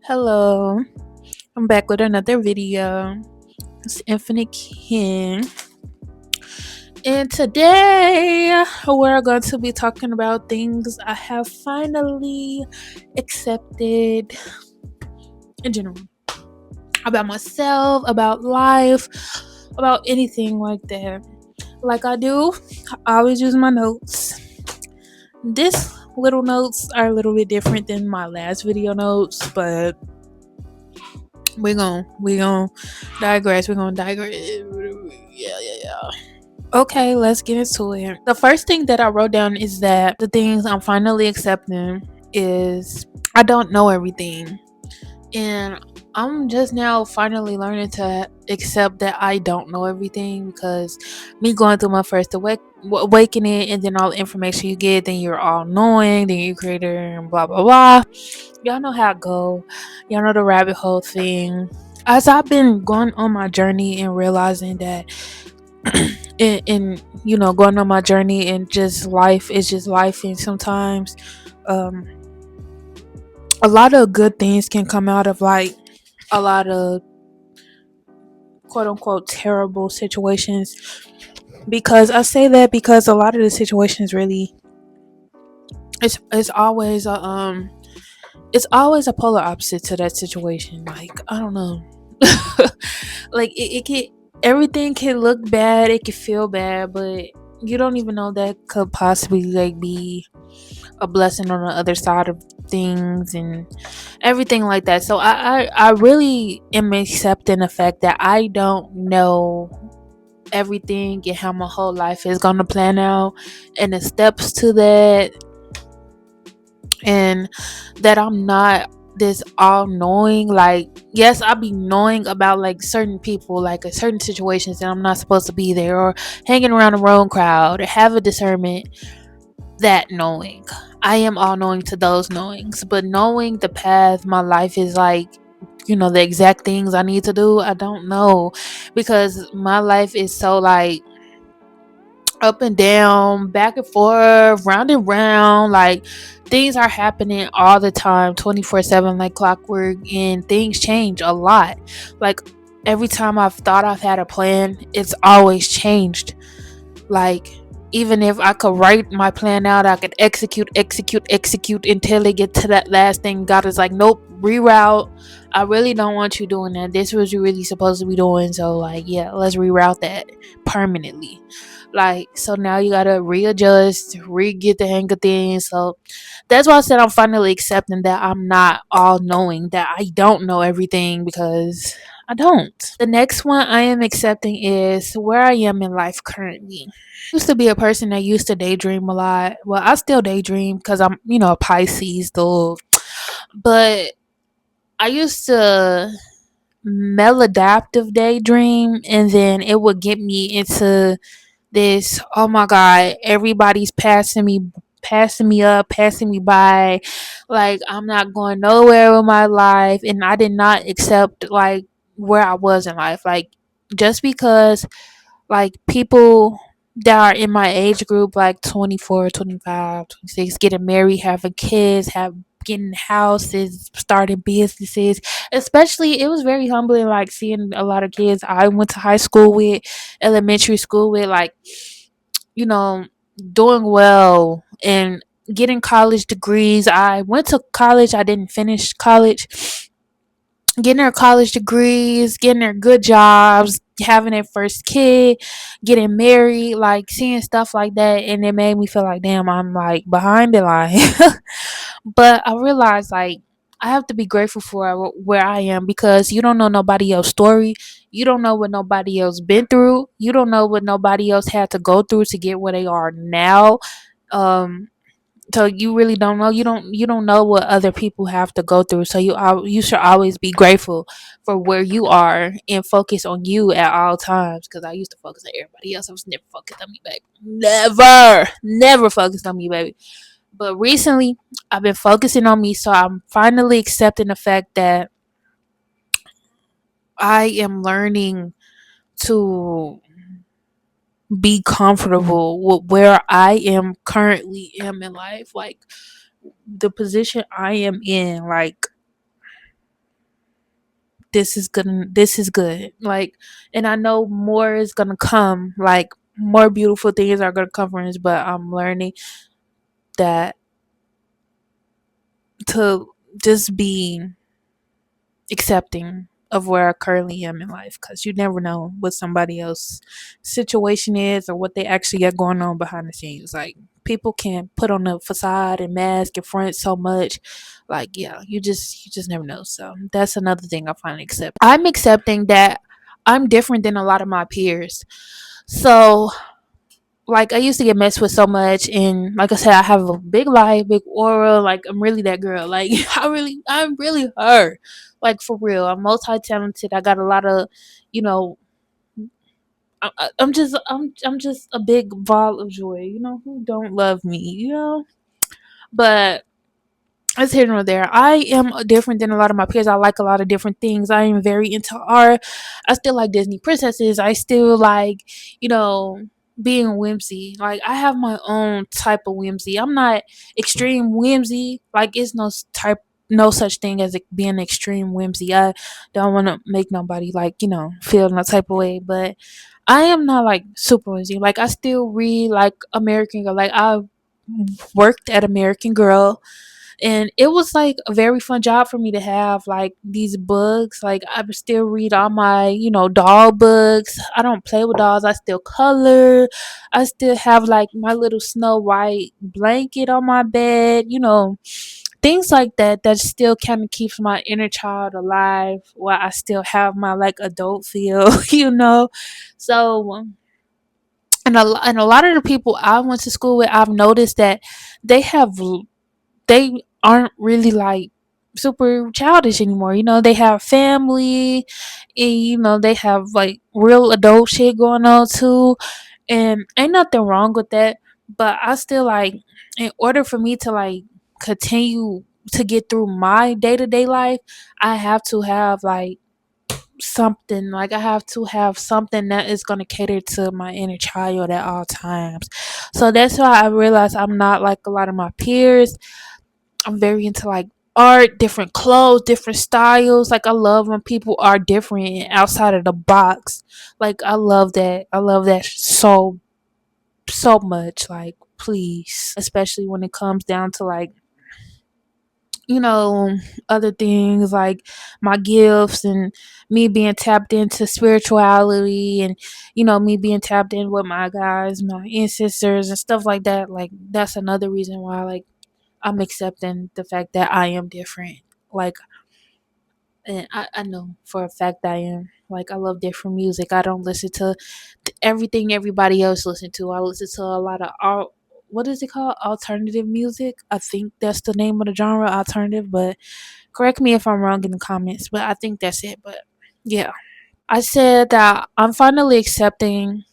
Hello, I'm back with another video. It's Infinite King, and today we're going to be talking about things I have finally accepted in general about myself, about life, about anything like that. Like I do, I always use my notes. This little notes are a little bit different than my last video notes, but we're gonna digress. We're gonna digress. Yeah. Okay, let's get into it. The first thing that I wrote down is that the things I'm finally accepting is I don't know everything. And I'm just now finally learning to accept that I don't know everything, because me going through my first awakening, and then all the information you get, then you're all knowing, then you're creator, and blah blah blah. Y'all know how it go. Y'all know the rabbit hole thing. As I've been going on my journey and realizing that in going on my journey, and just life is just life, and sometimes um a lot of good things can come out of like a lot of quote unquote terrible situations. Because I say that because a lot of the situations really, it's always a polar opposite to that situation. Like, I don't know. Like it can, everything can look bad, it can feel bad, but you don't even know that could possibly like be a blessing on the other side of things and everything like that. So I really am accepting the fact that I don't know everything and how my whole life is gonna plan out, and the steps to that, and that I'm not this all knowing. Like, yes, I'll be knowing about like certain people, like certain situations that I'm not supposed to be there, or hanging around the wrong crowd, or have a discernment. That knowing, I am all knowing to those knowings, but knowing the path my life is like, the exact things I need to do, I don't know, because my life is so like up and down, back and forth, round and round. Like, things are happening all the time, 24/7, like clockwork, and things change a lot. Like, every time I've thought I've had a plan, it's always changed. Like, even if I could write my plan out, I could execute until they get to that last thing. God is like, nope, reroute. I really don't want you doing that. This was you really supposed to be doing. So, like, yeah, let's reroute that permanently. Like, so now you gotta readjust, get the hang of things. So that's why I said I'm finally accepting that I'm not all knowing, that I don't know everything, because I don't. The next one I am accepting is where I am in life currently. Used to be a person that used to daydream a lot. Well, I still daydream because I'm, a Pisces though. But I used to maladaptive daydream, and then it would get me into this, oh my god, everybody's passing me up, passing me by, like I'm not going nowhere with my life, and I did not accept like where I was in life. Like, just because like people that are in my age group, like 24, 25, 26, getting married, having kids, getting houses, starting businesses. Especially, it was very humbling, like seeing a lot of kids I went to high school with, elementary school with, like, you know doing well and getting college degrees. I went to college, I didn't finish college. Getting their college degrees, getting their good jobs, having their first kid, getting married, like seeing stuff like that, and it made me feel like, damn, I'm like behind the line. But I realized, like, I have to be grateful for where I am, because you don't know nobody else's story. You don't know what nobody else been through. You don't know what nobody else had to go through to get where they are now. Um, so you really don't know. You don't know what other people have to go through. So you should always be grateful for where you are and focus on you at all times. Because I used to focus on everybody else. I was never focused on me, baby. Never focused on me, baby. But recently, I've been focusing on me. So I'm finally accepting the fact that I am learning to be comfortable with where I am currently am in life. Like, the position I am in, like, this is good. Like, and I know more is gonna come. Like, more beautiful things are gonna come from this, but I'm learning that to just be accepting of where I currently am in life, because you never know what somebody else's situation is or what they actually got going on behind the scenes. Like, people can put on a facade and mask and front so much. Like, yeah, you just never know. So that's another thing I finally accept. I'm accepting that I'm different than a lot of my peers. So, like, I used to get messed with so much, and like I said, I have a big life, big aura. Like, I'm really that girl. Like, I'm really her. Like, for real, I'm multi talented. I got a lot of, you know, I'm just a big ball of joy. Who don't love me? But it's here nor there. I am different than a lot of my peers. I like a lot of different things. I am very into art. I still like Disney princesses. I still like, you know, being whimsy. Like, I have my own type of whimsy. I'm not extreme whimsy. Like, it's no such thing as being extreme whimsy. I don't want to make nobody, like, feel no type of way. But I am not like super whimsy. Like, I still read like American Girl. Like, I worked at American Girl, and it was like a very fun job for me to have like these books. Like, I would still read all my doll books. I don't play with dolls. I still color. I still have like my little Snow White blanket on my bed. Things like that, that still kind of keeps my inner child alive while I still have my like adult feel. So and a lot of the people I went to school with, I've noticed that they have they aren't really like super childish anymore. They have family, and they have like real adult shit going on too. And ain't nothing wrong with that. But I still like, in order for me to like continue to get through my day-to-day life, I have to have like something. Like, I have to have something that is going to cater to my inner child at all times. So that's why I realized I'm not like a lot of my peers. I'm very into like art, different clothes, different styles. Like, I love when people are different and outside of the box. Like, I love that. I love that so much. Like, please, especially when it comes down to like you know other things like my gifts, and me being tapped into spirituality, and me being tapped in with my guys, my ancestors and stuff like that. Like, that's another reason why, like, I'm accepting the fact that I am different. Like, and I know for a fact I am. Like, I love different music. I don't listen to everything everybody else listen to. I listen to a lot of art. What is it called? Alternative music. I think that's the name of the genre, alternative. But correct me if I'm wrong in the comments. But I think that's it. But yeah, I said that I'm finally accepting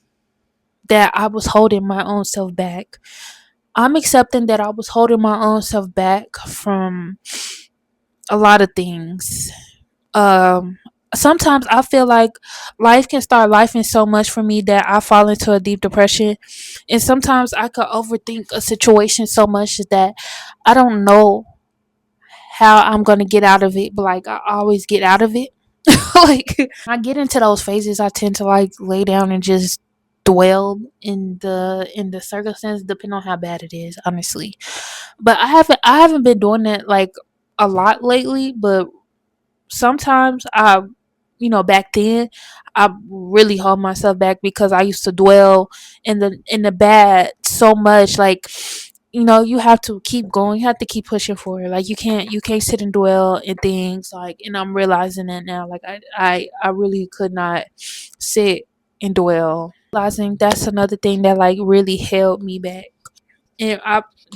that I was holding my own self back. I'm accepting that I was holding my own self back from a lot of things. um Sometimes I feel like life can start lifing so much for me that I fall into a deep depression, and sometimes I could overthink a situation so much that I don't know how I'm gonna get out of it, but like, I always get out of it. Like, when I get into those phases, I tend to like lay down and just dwell in the circumstance, depending on how bad it is, honestly. But I haven't been doing that like a lot lately. But sometimes back then, I really hold myself back because I used to dwell in the bad so much. Like, you have to keep going. You have to keep pushing forward. Like, you can't sit and dwell in things. Like, and I'm realizing that now. Like, I really could not sit and dwell. Realizing that's another thing that like really held me back. And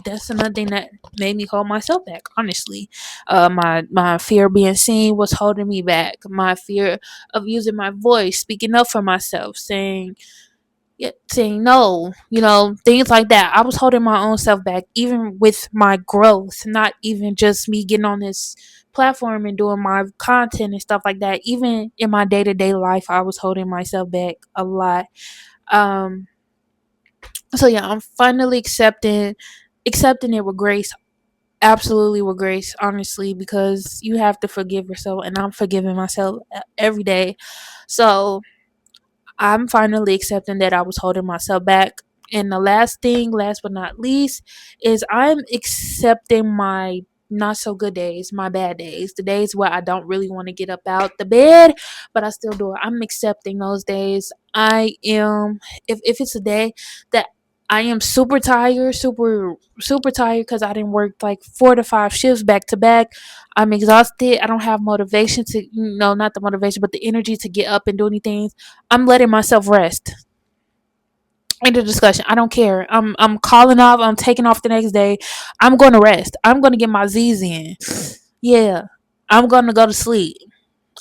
that's another thing that made me hold myself back, honestly. My fear of being seen was holding me back. My fear of using my voice, speaking up for myself, saying, yeah, saying no, things like that. I was holding my own self back, even with my growth. Not even just me getting on this platform and doing my content and stuff like that. Even in my day-to-day life, I was holding myself back a lot. Um so yeah, I'm finally accepting it with grace. absolutely with grace, honestly, because you have to forgive yourself, and I'm forgiving myself every day. So I'm finally accepting that I was holding myself back. And the last thing, last but not least, is I'm accepting my not so good days, my bad days, the days where I don't really want to get up out the bed, but I still do it. I'm accepting those days. I am, if it's a day that I am super tired, super tired because I didn't work like 4 to 5 shifts back to back. I'm exhausted. I don't have motivation to, not the motivation, but the energy to get up and do anything. I'm letting myself rest. End of discussion. I don't care. I'm calling off. I'm taking off the next day. I'm going to rest. I'm going to get my Z's in. Yeah. I'm going to go to sleep.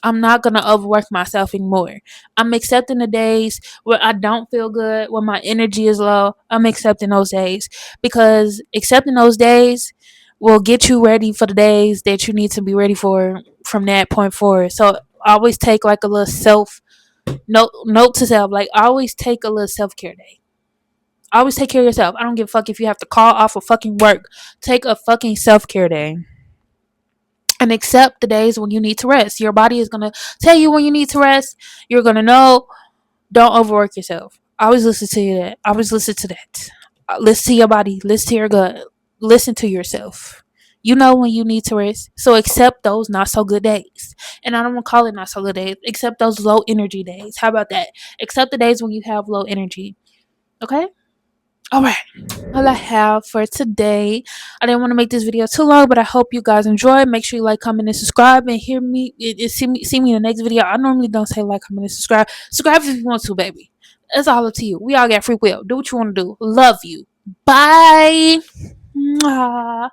I'm not going to overwork myself anymore. I'm accepting the days where I don't feel good, where my energy is low. I'm accepting those days because accepting those days will get you ready for the days that you need to be ready for from that point forward. So always take like a little note to self. Like always take a little self-care day. Always take care of yourself. I don't give a fuck if you have to call off of fucking work. Take a fucking self-care day and accept the days when you need to rest. Your body is going to tell you when you need to rest. You're going to know. Don't overwork yourself. Always listen to that. Always listen to that. Listen to your body. Listen to your gut. Listen to yourself. You know when you need to rest. So accept those not so good days. And I don't want to call it not so good days. Accept those low energy days. How about that? Accept the days when you have low energy. Okay? All right. All I have for today. I didn't want to make this video too long, but I hope you guys enjoy. Make sure you like, comment, and subscribe, and hear me. See me in the next video. I normally don't say like, comment, and subscribe. Subscribe if you want to, baby. It's all up to you. We all got free will. Do what you want to do. Love you. Bye. Mwah.